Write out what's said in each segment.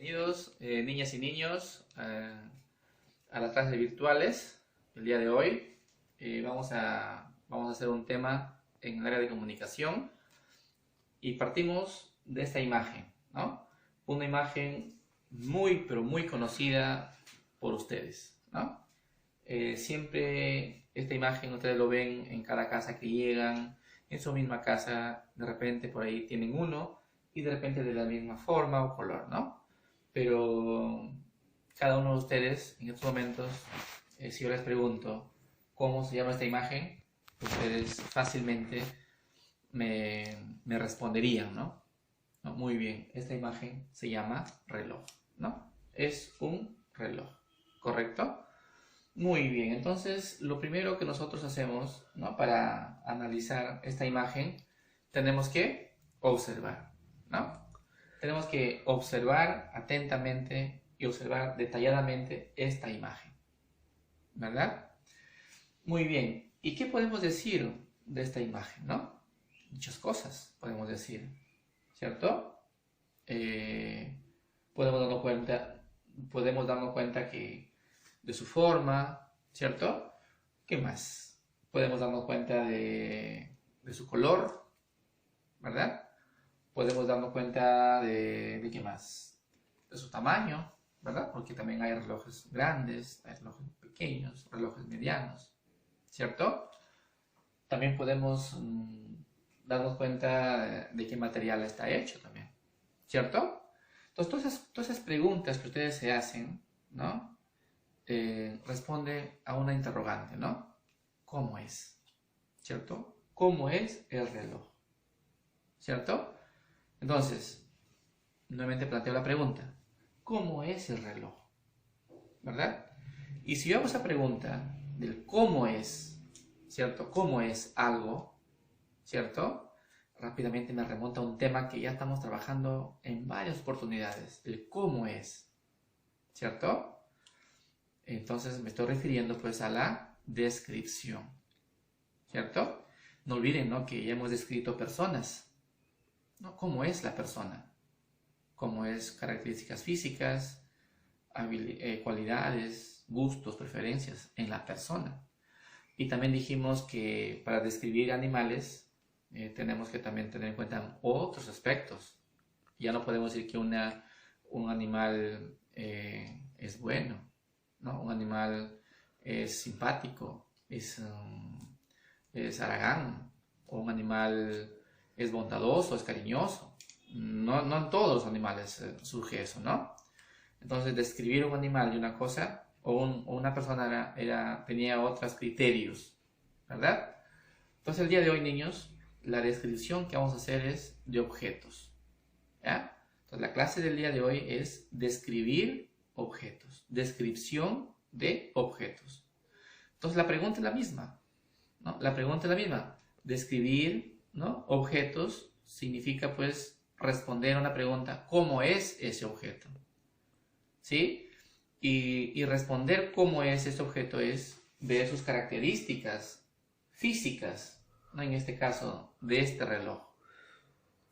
Bienvenidos, niñas y niños, a las clases virtuales. El día de hoy vamos a hacer un tema en el área de comunicación y partimos de esta imagen, ¿no? Una imagen muy, pero muy conocida por ustedes, ¿no? Siempre esta imagen ustedes lo ven en cada casa que llegan, en su misma casa, de repente por ahí tienen uno y de repente de la misma forma o color, ¿no? Pero cada uno de ustedes en estos momentos, si yo les pregunto cómo se llama esta imagen, ustedes fácilmente me responderían, ¿no? ¿No? Muy bien, esta imagen se llama reloj, ¿no? Es un reloj, ¿correcto? Muy bien, entonces lo primero que nosotros hacemos, ¿no? Para analizar esta imagen, tenemos que observar, ¿no? Tenemos que observar atentamente y observar detalladamente esta imagen, ¿verdad? Muy bien, ¿y qué podemos decir de esta imagen, no? Muchas cosas podemos decir, ¿cierto? Podemos darnos cuenta que de su forma, ¿cierto? ¿Qué más? Podemos darnos cuenta de su color, ¿verdad? Podemos darnos cuenta de qué más, de su tamaño, ¿verdad? Porque también hay relojes grandes, hay relojes pequeños, relojes medianos, ¿cierto? También podemos darnos cuenta de qué material está hecho también, ¿cierto? Entonces, todas esas preguntas que ustedes se hacen, ¿no? Responde a una interrogante, ¿no? ¿Cómo es? ¿Cierto? ¿Cómo es el reloj? ¿Cierto? Entonces, nuevamente planteo la pregunta, ¿cómo es el reloj? ¿Verdad? Y si yo hago esa pregunta del cómo es, ¿cierto? ¿Cómo es algo? ¿Cierto? Rápidamente me remonta a un tema que ya estamos trabajando en varias oportunidades, el cómo es, ¿cierto? Entonces me estoy refiriendo pues a la descripción, ¿cierto? No olviden, ¿no? Que ya hemos descrito personas, ¿no? ¿Cómo es la persona? ¿Cómo es características físicas, cualidades, gustos, preferencias en la persona? Y también dijimos que para describir animales tenemos que también tener en cuenta otros aspectos. Ya no podemos decir que un animal es bueno, ¿no? Un animal es simpático, es haragán, o un animal es bondadoso, es cariñoso. No en todos los animales surge eso, ¿no? Entonces, describir un animal de una cosa o una persona tenía otros criterios, ¿verdad? Entonces, el día de hoy, niños, la descripción que vamos a hacer es de objetos, ¿ya? Entonces, la clase del día de hoy es describir objetos, descripción de objetos. Entonces, la pregunta es la misma, ¿no? La pregunta es la misma. Describir, ¿no? Objetos significa, pues, responder a una pregunta, ¿cómo es ese objeto? ¿Sí? Y responder cómo es ese objeto es ver sus características físicas, ¿no? En este caso, de este reloj,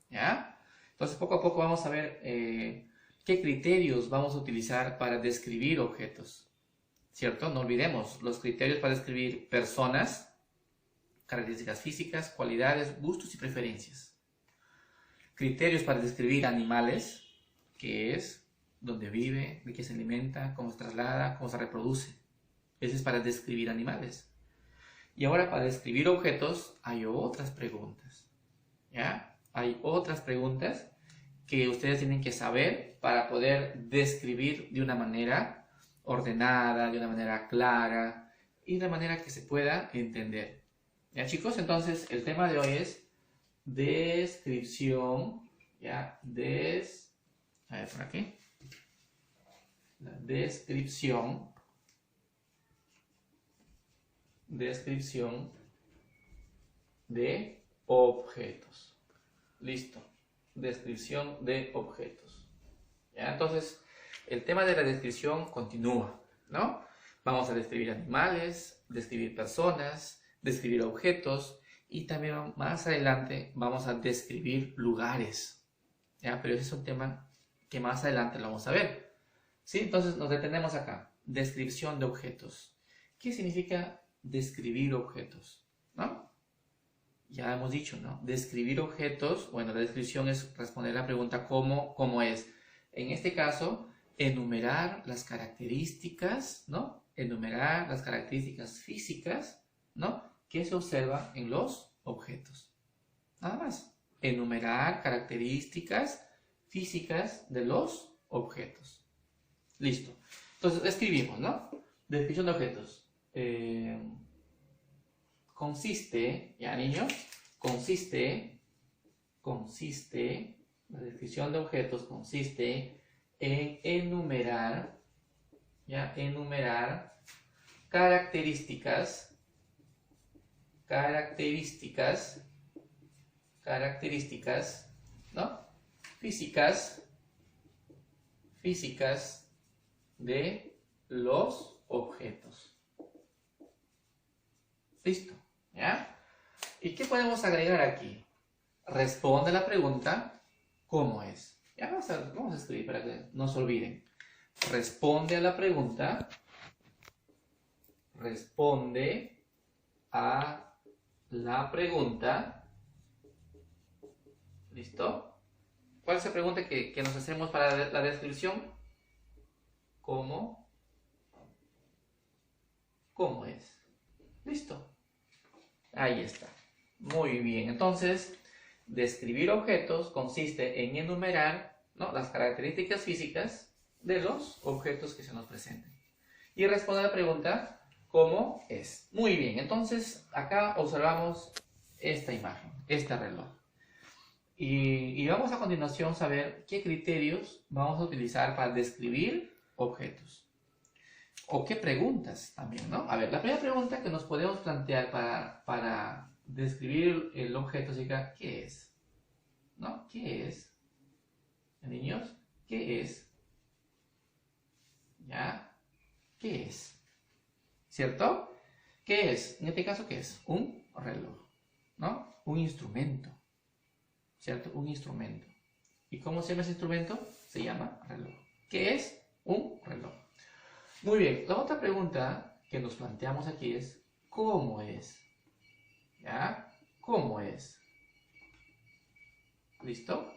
¿ya? Entonces, poco a poco vamos a ver qué criterios vamos a utilizar para describir objetos, ¿cierto? No olvidemos los criterios para describir personas, características físicas, cualidades, gustos y preferencias. Criterios para describir animales, que es dónde vive, de qué se alimenta, cómo se traslada, cómo se reproduce. Ese es para describir animales. Y ahora para describir objetos hay otras preguntas, ¿ya? Hay otras preguntas que ustedes tienen que saber para poder describir de una manera ordenada, de una manera clara y de una manera que se pueda entender. ¿Ya, chicos? Entonces, el tema de hoy es descripción, ¿ya? A ver, por aquí. La descripción de objetos. Listo. Descripción de objetos. ¿Ya? Entonces, el tema de la descripción continúa, ¿no? Vamos a describir animales, describir personas, describir objetos y también más adelante vamos a describir lugares, ¿ya? Pero ese es un tema que más adelante lo vamos a ver. ¿Sí? Entonces nos detenemos acá. Descripción de objetos. ¿Qué significa describir objetos? ¿No? Ya hemos dicho, ¿no? Describir objetos, bueno, la descripción es responder la pregunta ¿cómo es? En este caso, enumerar las características, ¿no? Enumerar las características físicas, ¿no? Que se observa en los objetos. Nada más. Enumerar características físicas de los objetos. Listo. Entonces, escribimos, ¿no? Descripción de objetos. Consiste, ya niños, la descripción de objetos consiste en enumerar características, ¿no? Físicas de los objetos. Listo, ¿ya? ¿Y qué podemos agregar aquí? Responde la pregunta, ¿cómo es? Ya vamos a escribir para que no se olviden. Responde a la pregunta, ¿listo? ¿Cuál es la pregunta que nos hacemos para la descripción? ¿Cómo es? Listo. Ahí está. Muy bien. Entonces, describir objetos consiste en enumerar, ¿no?, las características físicas de los objetos que se nos presenten. Y responder a la pregunta, ¿cómo es? Muy bien. Entonces, acá observamos esta imagen, este reloj. Y vamos a continuación a saber qué criterios vamos a utilizar para describir objetos. O qué preguntas también, ¿no? A ver, la primera pregunta que nos podemos plantear para describir el objeto sería, ¿qué es? ¿No? ¿Qué es? Niños, ¿qué es? ¿Ya? ¿Qué es? ¿Cierto? ¿Qué es? En este caso, ¿qué es? Un reloj, ¿no? Un instrumento, ¿cierto? Un instrumento. ¿Y cómo se llama ese instrumento? Se llama reloj. ¿Qué es? Un reloj. Muy bien, la otra pregunta que nos planteamos aquí es, ¿cómo es? ¿Ya? ¿Cómo es? ¿Listo?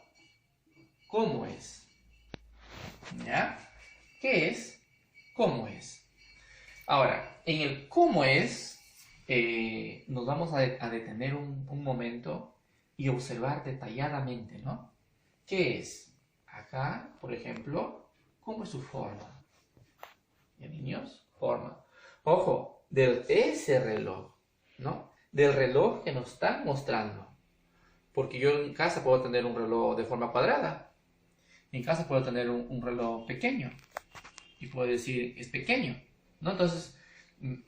¿Cómo es? ¿Ya? ¿Qué es? ¿Cómo es? Ahora, en el cómo es, nos vamos a detener un momento y observar detalladamente, ¿no? ¿Qué es? Acá, por ejemplo, ¿cómo es su forma? ¿Ya, niños? Forma. Ojo, ese reloj, ¿no? Del reloj que nos están mostrando. Porque yo en casa puedo tener un reloj de forma cuadrada. En casa puedo tener un reloj pequeño. Y puedo decir, es pequeño, ¿no? Entonces,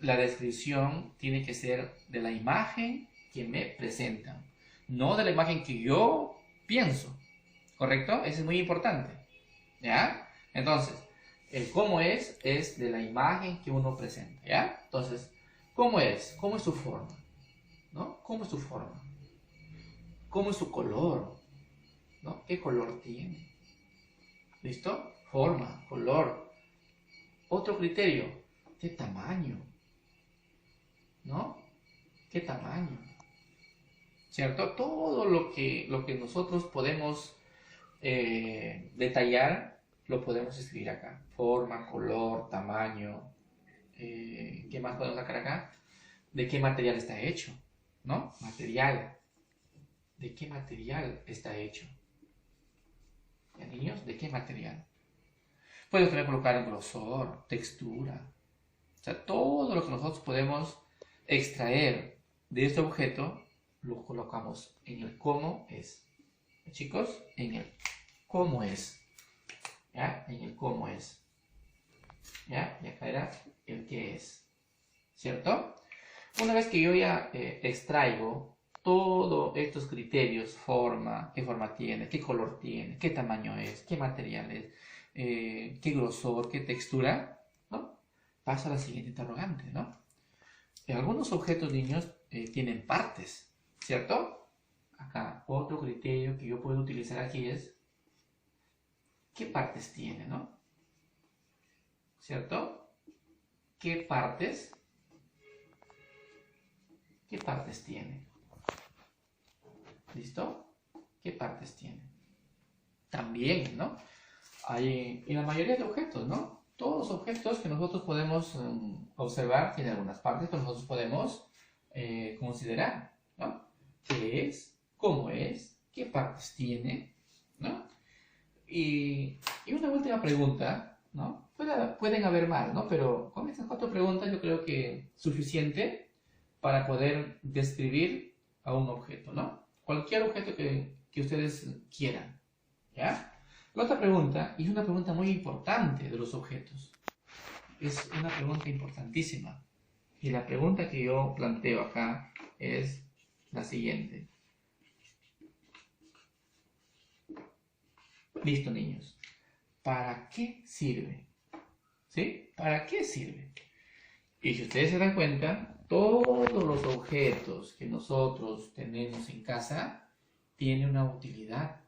la descripción tiene que ser de la imagen que me presentan. No de la imagen que yo pienso. ¿Correcto? Eso es muy importante. ¿Ya? Entonces, el cómo es de la imagen que uno presenta, ¿ya? Entonces, ¿cómo es? ¿Cómo es su forma? ¿No? ¿Cómo es su forma? ¿Cómo es su color? ¿No? ¿Qué color tiene? ¿Listo? Forma, color. Otro criterio, ¿qué tamaño? ¿No? ¿Qué tamaño? ¿Cierto? Todo lo que nosotros podemos detallar lo podemos escribir acá. Forma, color, tamaño. ¿Qué más podemos sacar acá? ¿De qué material está hecho? ¿No? Material. ¿De qué material está hecho? ¿Ya, niños? ¿De qué material? Puedes también colocar grosor, textura. O sea, todo lo que nosotros podemos extraer de este objeto lo colocamos en el cómo es. Chicos, en el cómo es. ¿Ya? En el cómo es. ¿Ya? Y acá era el qué es. ¿Cierto? Una vez que yo ya extraigo todos estos criterios, forma, qué forma tiene, qué color tiene, qué tamaño es, qué material es, qué grosor, qué textura, ¿no? Paso a la siguiente interrogante, ¿no? Algunos objetos, niños, tienen partes, ¿cierto? Acá, otro criterio que yo puedo utilizar aquí es ¿qué partes tiene, no? ¿Cierto? ¿Qué partes tiene? ¿Listo? ¿Qué partes tiene? También, ¿no? Hay en la mayoría de objetos, ¿no? Todos los objetos que nosotros podemos observar tienen algunas partes que nosotros podemos considerar, ¿no? ¿Qué es? ¿Cómo es? ¿Qué partes tiene? ¿No? Y una última pregunta, ¿no? Pueden haber más, ¿no? Pero con estas 4 preguntas yo creo que es suficiente para poder describir a un objeto, ¿no? Cualquier objeto que ustedes quieran, ¿ya? La otra pregunta, y es una pregunta muy importante de los objetos, es una pregunta importantísima. Y la pregunta que yo planteo acá es la siguiente. Listo, niños. ¿Para qué sirve? ¿Sí? ¿Para qué sirve? Y si ustedes se dan cuenta, todos los objetos que nosotros tenemos en casa tienen una utilidad.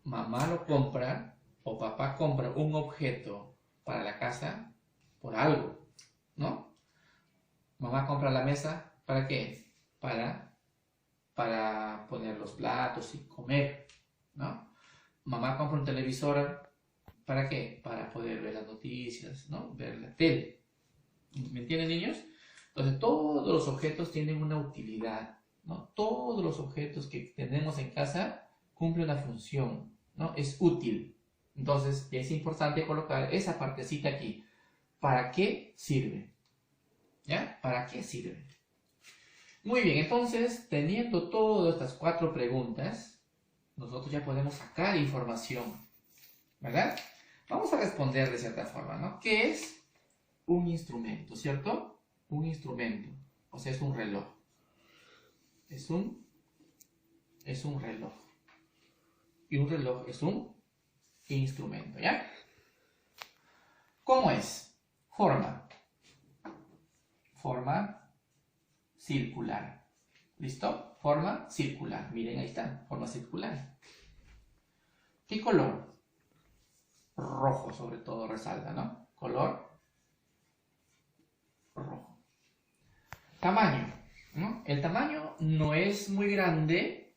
Mamá lo compra o papá compra un objeto para la casa por algo, ¿no? Mamá compra la mesa, ¿para qué? Para poner los platos y comer, ¿no? Mamá compra un televisor, ¿para qué? Para poder ver las noticias, ¿no? Ver la tele. ¿Me entienden, niños? Entonces, todos los objetos tienen una utilidad, ¿no? Todos los objetos que tenemos en casa cumplen una función, ¿no? Es útil. Entonces, es importante colocar esa partecita aquí. ¿Para qué sirve? ¿Ya? ¿Para qué sirve? Muy bien, entonces, teniendo todas estas 4 preguntas, nosotros ya podemos sacar información, ¿verdad? Vamos a responder de cierta forma, ¿no? ¿Qué es un instrumento, cierto? Un instrumento, o sea, es un reloj. Es un reloj. Y un reloj es un instrumento, ¿ya? ¿Cómo es? Forma circular. ¿Listo? Forma circular. Miren, ahí está, forma circular. ¿Qué color? Rojo, sobre todo, resalta, ¿no? Color rojo. Tamaño, ¿no? El tamaño no es muy grande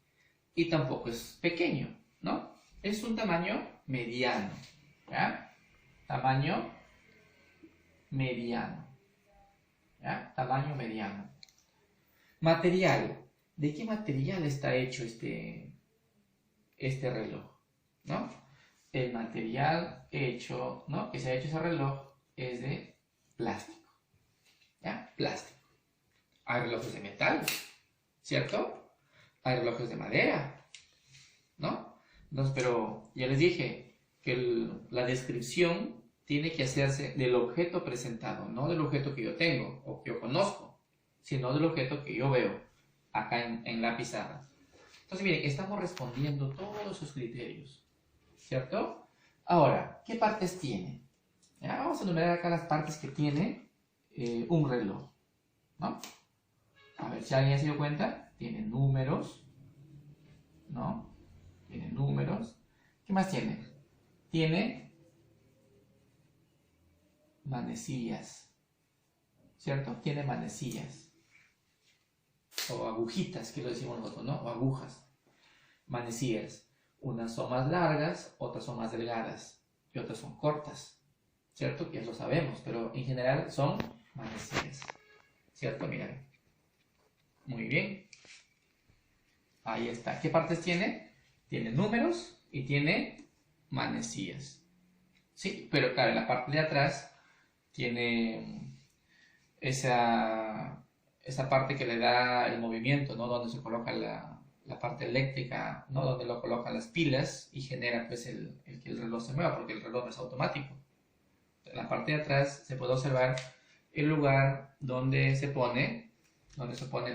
y tampoco es pequeño, ¿no? Es un tamaño mediano, ¿ya? Tamaño mediano, ¿ya? Tamaño mediano. Material. ¿De qué material está hecho este reloj? ¿No? El material hecho, ¿no? Que se ha hecho ese reloj es de plástico, ¿ya? Plástico. Hay relojes de metal, ¿cierto? Hay relojes de madera, ¿no? Entonces, pero ya les dije que la descripción tiene que hacerse del objeto presentado, no del objeto que yo tengo o que yo conozco, sino del objeto que yo veo acá en la pizarra. Entonces, miren, estamos respondiendo todos sus criterios, ¿cierto? Ahora, ¿qué partes tiene? ¿Ya? Vamos a enumerar acá las partes que tiene un reloj, ¿no? A ver si alguien ya se dio cuenta. Tiene números, ¿no? Tiene números. ¿Qué más tiene? Tiene manecillas, ¿cierto? Tiene manecillas. O agujitas, que lo decimos nosotros, ¿no? O agujas. Manecillas. Unas son más largas, otras son más delgadas. Y otras son cortas, ¿cierto? Que ya lo sabemos, pero en general son manecillas, ¿cierto? Miren. Muy bien. Ahí está. ¿Qué partes tiene? Tiene números y tiene manecillas. Sí, pero claro, en la parte de atrás tiene esa parte que le da el movimiento, ¿no? Donde se coloca la parte eléctrica, ¿no? Donde lo colocan las pilas y genera pues el que el reloj se mueva, porque el reloj no es automático. En la parte de atrás se puede observar el lugar donde se ponen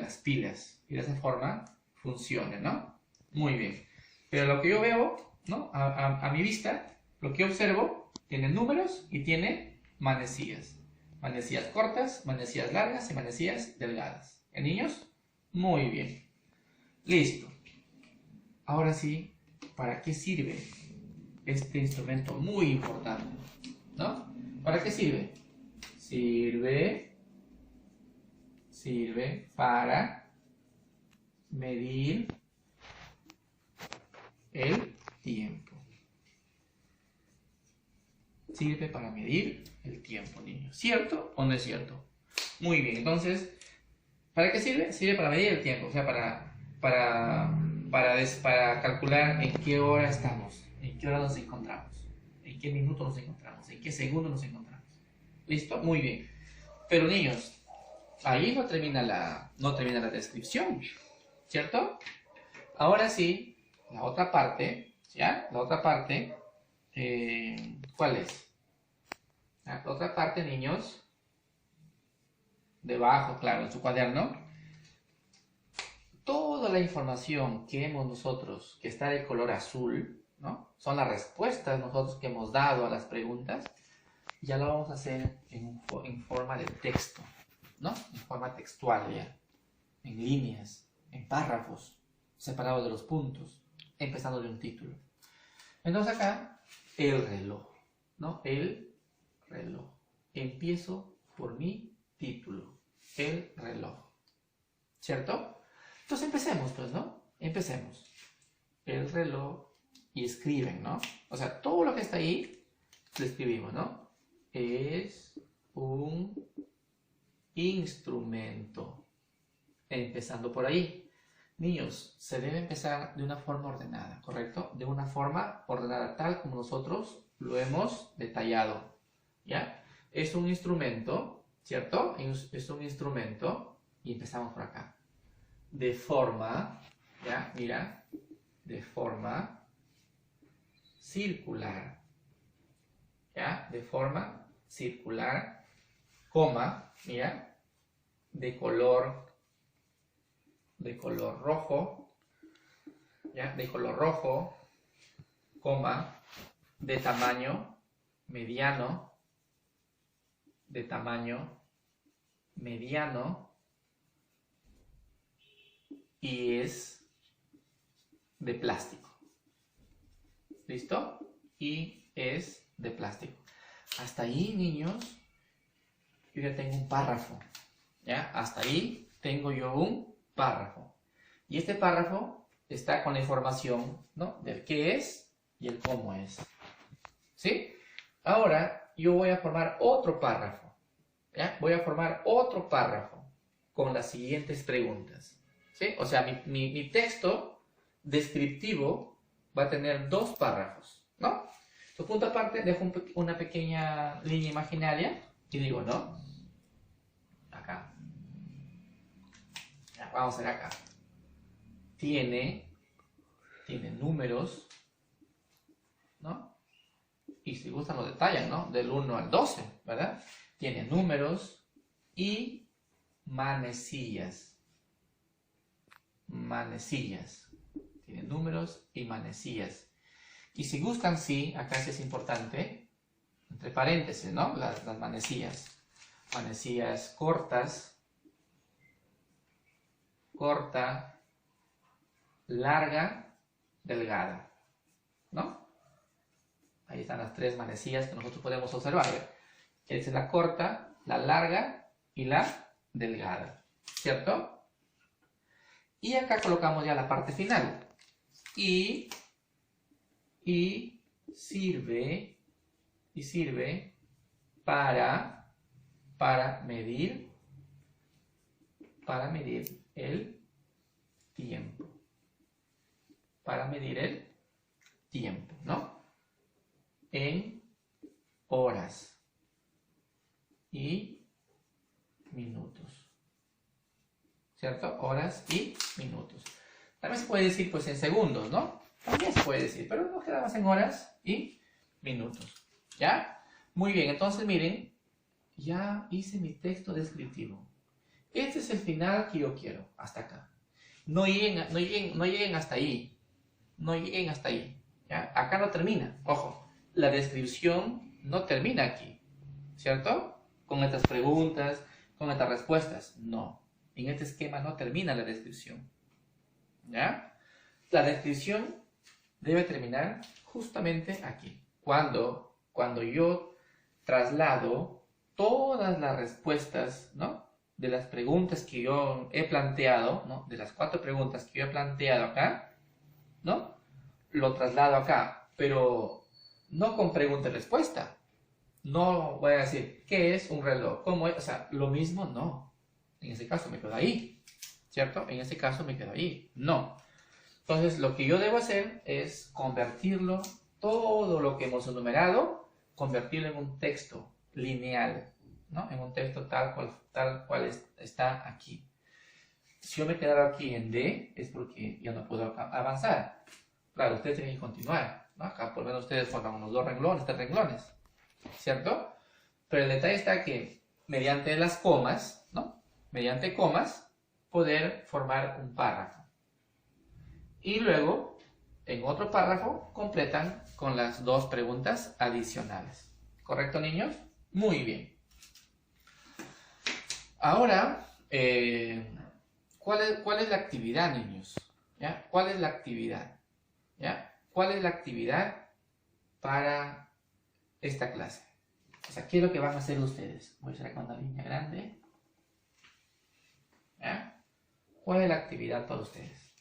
las pilas y de esa forma funciona, ¿no? Muy bien. Pero lo que yo veo, ¿no? A mi vista, lo que observo, tiene números y tiene manecillas. Manecillas cortas, manecillas largas y manecillas delgadas. ¿En niños? Muy bien. Listo. Ahora sí, ¿para qué sirve? este instrumento muy importante, ¿no? ¿Para qué sirve? Sirve para medir el tiempo. Sirve para medir el tiempo, niños. ¿Cierto o no es cierto? Muy bien, entonces, ¿para qué sirve? Sirve para medir el tiempo, o sea, para calcular en qué hora estamos, en qué hora nos encontramos, en qué minuto nos encontramos, en qué segundo nos encontramos. ¿Listo? Muy bien. Pero niños, ahí no termina la descripción, ¿cierto? Ahora sí, la otra parte, ¿ya? La otra parte, ¿cuál es? La otra parte, niños, debajo, claro, en su cuaderno, toda la información que hemos nosotros, que está de color azul, ¿no? Son las respuestas nosotros que hemos dado a las preguntas, ya lo vamos a hacer en forma de texto, ¿no? En forma textual ya, en líneas, en párrafos, separados de los puntos, empezando de un título. Entonces acá, el reloj, ¿no? El reloj. Empiezo por mi título, el reloj, ¿cierto? Entonces empecemos, pues, ¿no? Empecemos. El reloj y escriben, ¿no? O sea, todo lo que está ahí, lo escribimos, ¿no? Es un instrumento. Empezando por ahí. Niños, se debe empezar de una forma ordenada, ¿correcto? De una forma ordenada, tal como nosotros lo hemos detallado, ¿ya? Es un instrumento, ¿cierto? Es un instrumento y empezamos por acá. De forma, ¿ya? Mira, de forma circular, ¿ya? De forma circular, coma, mira, de color rojo, ¿ya? De color rojo, coma, de tamaño mediano, de tamaño mediano, y es de plástico. ¿Listo? Y es de plástico. Hasta ahí, niños, yo ya tengo un párrafo, ¿ya? Hasta ahí tengo yo un párrafo. Y este párrafo está con la información, ¿no? Del qué es y el cómo es. ¿Sí? Ahora yo voy a formar otro párrafo, ¿ya? Voy a formar otro párrafo con las siguientes preguntas, ¿sí? O sea, mi texto descriptivo va a tener dos párrafos, ¿no? Entonces, punto aparte, dejo una pequeña línea imaginaria y digo, ¿no? Acá. Ya, vamos a ver acá. Tiene números, ¿no? Y si gustan lo detallan, ¿no? Del 1 al 12, ¿verdad? Tiene números y manecillas. Manecillas. Tiene números y manecillas. Y si gustan, sí, acá sí es importante, entre paréntesis, ¿no? Las manecillas. Manecillas cortas, corta, larga, delgada, ¿no? Ahí están las tres manecillas que nosotros podemos observar. Esta es la corta, la larga y la delgada, ¿cierto? Y acá colocamos ya la parte final. Y sirve para medir el tiempo. Para medir el tiempo, ¿no? En horas y minutos, ¿cierto? Horas y minutos. También se puede decir, pues, en segundos, ¿no? También se puede decir, pero nos quedamos en horas y minutos, ¿ya? Muy bien, entonces miren, ya hice mi texto descriptivo. Este es el final que yo quiero, hasta acá. No lleguen hasta ahí. No lleguen hasta ahí, ¿ya? Acá no termina, ojo, la descripción no termina aquí, ¿cierto? Con estas preguntas, con estas respuestas, no. En este esquema no termina la descripción, ¿ya? La descripción debe terminar justamente aquí. Cuando yo traslado todas las respuestas, ¿no?, de las preguntas que yo he planteado, ¿no?, de las 4 preguntas que yo he planteado acá, ¿no?, lo traslado acá, pero no con pregunta y respuesta. No voy a decir, ¿qué es un reloj? ¿Cómo es? O sea, lo mismo no. En ese caso me quedo ahí, ¿cierto? En ese caso me quedo ahí. No. Entonces, lo que yo debo hacer es convertirlo, todo lo que hemos enumerado, convertirlo en un texto lineal, ¿no? En un texto tal cual está aquí. Si yo me quedara aquí en D, es porque ya no puedo avanzar. Claro, ustedes tienen que continuar, ¿no? Acá por lo menos ustedes forman unos 2 renglones, 3 renglones, ¿cierto? Pero el detalle está que mediante las comas, ¿no?, mediante comas, poder formar un párrafo. Y luego, en otro párrafo, completan con las 2 preguntas adicionales. ¿Correcto, niños? Muy bien. Ahora, ¿cuál es la actividad, niños? ¿Ya? ¿Cuál es la actividad? ¿Ya? ¿Cuál es la actividad para esta clase? O sea, ¿qué es lo que van a hacer ustedes? Voy a hacer acá una línea grande. ¿Ya? ¿Cuál es la actividad para ustedes?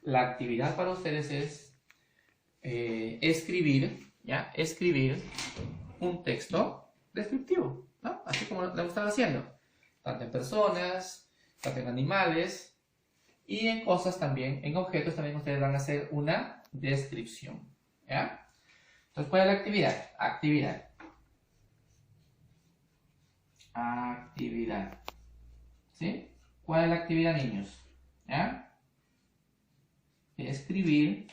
La actividad para ustedes es escribir, ¿ya? Escribir un texto descriptivo, ¿no? Así como lo están haciendo. Tanto en personas, tanto en animales y en cosas también, en objetos también ustedes van a hacer una descripción, ¿ya? Entonces, ¿cuál es la actividad? Actividad. ¿Sí? ¿Cuál es la actividad, niños? ¿Ya? Escribir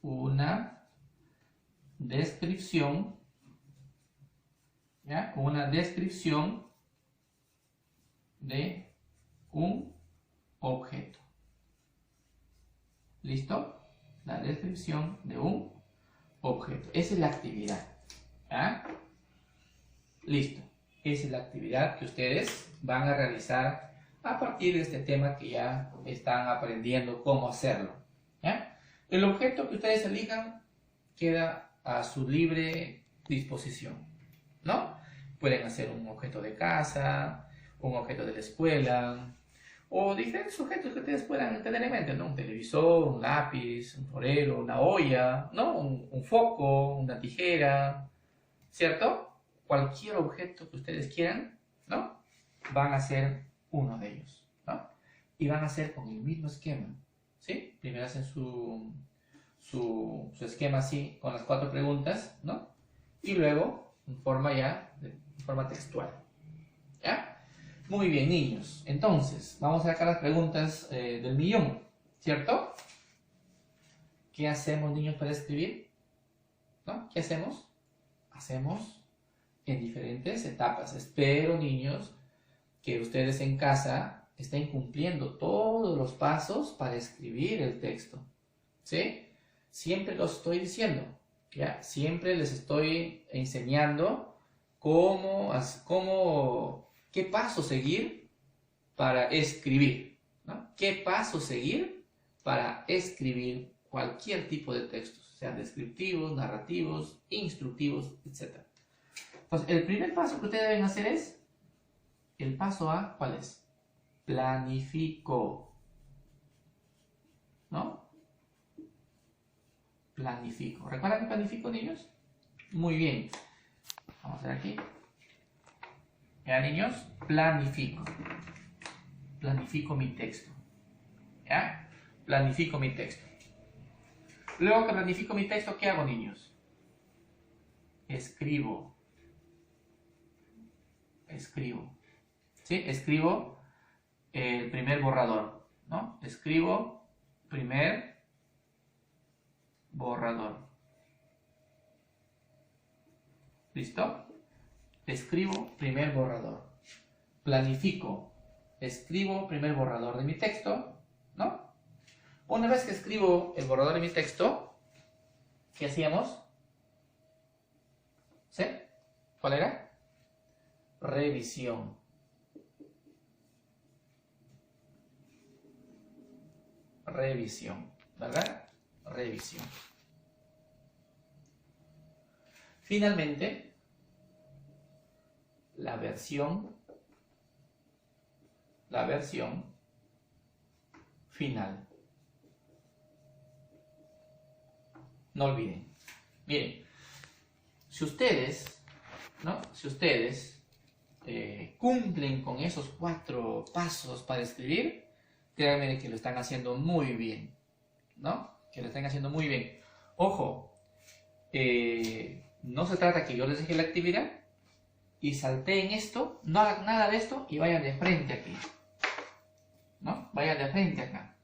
una descripción, ¿ya? Una descripción de un objeto. ¿Listo? La descripción de un objeto. Esa es la actividad. ¿Ya? Listo. Esa es la actividad que ustedes van a realizar a partir de este tema que ya están aprendiendo cómo hacerlo. ¿Ya? El objeto que ustedes elijan queda a su libre disposición, ¿no? Pueden hacer un objeto de casa, un objeto de la escuela, o diferentes objetos que ustedes puedan tener en mente, ¿no? Un televisor, un lápiz, un florero, una olla, ¿no? Un foco, una tijera, ¿cierto? Cualquier objeto que ustedes quieran, ¿no?, van a ser uno de ellos, ¿no? Y van a hacer con el mismo esquema, ¿sí? Primero hacen su esquema así, con las 4 preguntas, ¿no? Y luego, en forma textual, ¿ya? Muy bien, niños. Entonces, vamos a sacar las preguntas del millón, ¿cierto? ¿Qué hacemos, niños, para escribir? ¿No? ¿Qué hacemos? Hacemos en diferentes etapas. Espero, niños, que ustedes en casa estén cumpliendo todos los pasos para escribir el texto, ¿sí? Siempre los estoy diciendo, ¿ya? Siempre les estoy enseñando qué paso seguir para escribir, ¿no? ¿Qué paso seguir para escribir cualquier tipo de textos, sean descriptivos, narrativos, instructivos, etc.? Entonces, el primer paso que ustedes deben hacer es, el paso A, ¿cuál es? Planifico, ¿no? Planifico. ¿Recuerdan que planifico, niños? Muy bien. Vamos a ver aquí. ¿Ya, niños? Planifico. Planifico mi texto. ¿Ya? Planifico mi texto. Luego que planifico mi texto, ¿qué hago, niños? Escribo. ¿Sí? Escribo el primer borrador, ¿no? Escribo primer borrador. ¿Listo? Escribo primer borrador. Planifico. Escribo primer borrador de mi texto, ¿no? Una vez que escribo el borrador de mi texto, ¿qué hacíamos? ¿Sí? ¿Cuál era? Revisión. revisión, ¿verdad? Revisión. Finalmente, la versión final. No olviden. Miren, si ustedes, ¿no? Si ustedes cumplen con esos 4 pasos para escribir, créanme que lo están haciendo muy bien, ¿no? Que lo están haciendo muy bien. Ojo, no se trata que yo les deje la actividad y salteen esto, no hagan nada de esto y vayan de frente aquí, ¿no? Vayan de frente acá.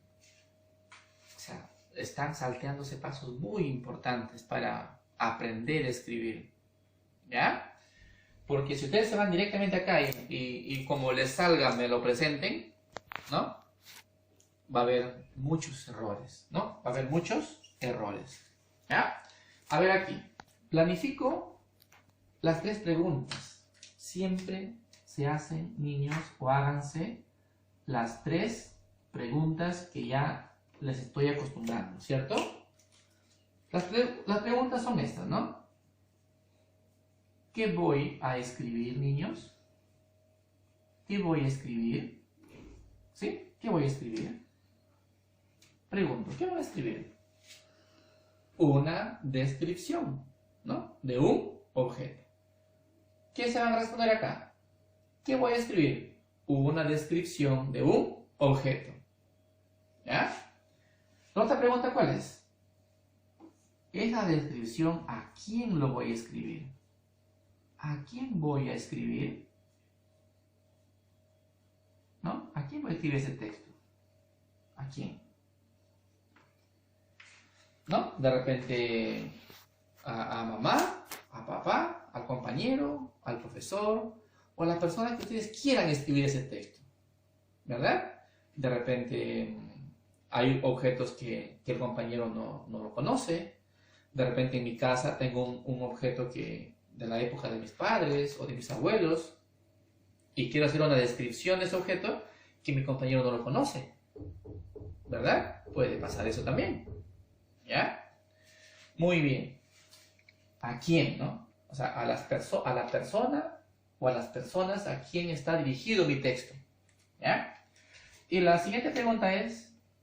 O sea, están salteándose pasos muy importantes para aprender a escribir, ¿ya? Porque si ustedes se van directamente acá y como les salga me lo presenten, ¿no? Va a haber muchos errores, ¿no? Va a haber muchos errores, ¿ya? A ver aquí, planifico las 3 preguntas. Siempre se hacen, niños, o háganse las 3 preguntas que ya les estoy acostumbrando, ¿cierto? Las preguntas son estas, ¿no? ¿Qué voy a escribir, niños? ¿Qué voy a escribir? ¿Sí? ¿Qué voy a escribir? Pregunto, ¿qué voy a escribir? Una descripción, ¿no? De un objeto. ¿Qué se van a responder acá? ¿Qué voy a escribir? Una descripción de un objeto. ¿Ya? ¿La otra pregunta cuál es? Esa descripción, ¿a quién lo voy a escribir? ¿A quién voy a escribir? ¿No? ¿A quién voy a escribir ese texto? ¿A quién? ¿No? De repente a mamá, a papá, al compañero, al profesor o a la persona que ustedes quieran escribir ese texto, ¿verdad? De repente hay objetos que el compañero no lo conoce. De repente en mi casa tengo un objeto que de la época de mis padres o de mis abuelos y quiero hacer una descripción de ese objeto que mi compañero no lo conoce, ¿verdad? Puede pasar eso también, ¿ya? Muy bien. ¿A quién, no? O sea, a la persona o a las personas a quien está dirigido mi texto, ¿ya? Y la siguiente pregunta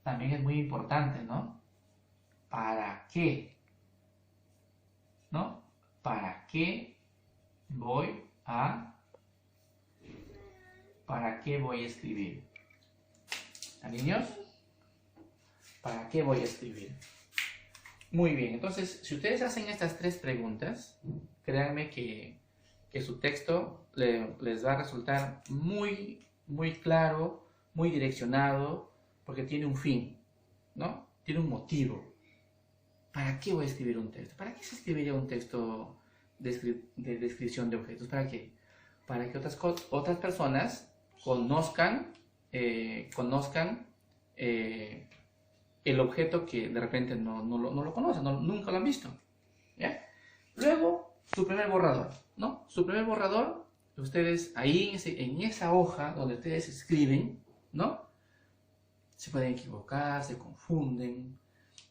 también es muy importante, ¿no? ¿Para qué? ¿No? ¿Para qué voy a escribir? ¿A niños? ¿Para qué voy a escribir? Muy bien, entonces, si ustedes hacen estas 3 preguntas, créanme que su texto les va a resultar muy, muy claro, muy direccionado, porque tiene un fin, ¿no? Tiene un motivo. ¿Para qué voy a escribir un texto? ¿Para qué se escribiría un texto de descripción de objetos? ¿Para qué? Para que otras personas conozcan el objeto que de repente no lo conocen, nunca lo han visto, ¿ya? Luego, su primer borrador, ¿no? Su primer borrador, ustedes ahí en esa hoja donde ustedes escriben, ¿no? Se pueden equivocar, se confunden,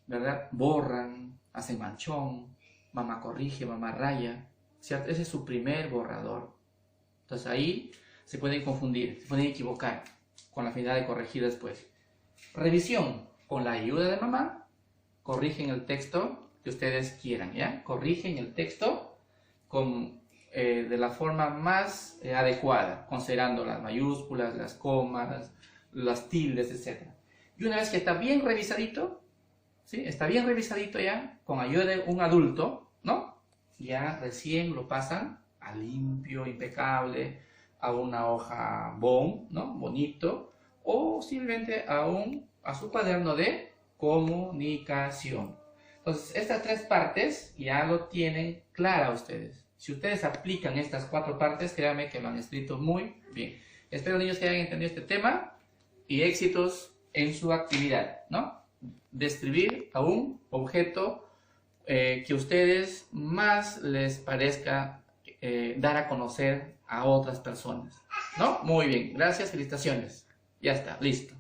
¿verdad? Borran, hacen manchón, mamá corrige, mamá raya, ¿cierto? Ese es su primer borrador. Entonces ahí se pueden confundir, se pueden equivocar con la finalidad de corregir después. Revisión. Con la ayuda de mamá, corrigen el texto que ustedes quieran, ¿ya? Corrigen el texto de la forma más adecuada, considerando las mayúsculas, las comas, las tildes, etc. Y una vez que está bien revisadito, ¿sí? Está bien revisadito ya, con ayuda de un adulto, ¿no? Ya recién lo pasan a limpio, impecable, a una hoja ¿no? Bonito, o simplemente a su cuaderno de comunicación. Entonces, estas 3 partes ya lo tienen clara ustedes. Si ustedes aplican estas 4 partes, créanme que lo han escrito muy bien. Espero, niños, que hayan entendido este tema y éxitos en su actividad, ¿no? Describir a un objeto que a ustedes más les parezca dar a conocer a otras personas, ¿no? Muy bien, gracias, felicitaciones. Ya está, listo.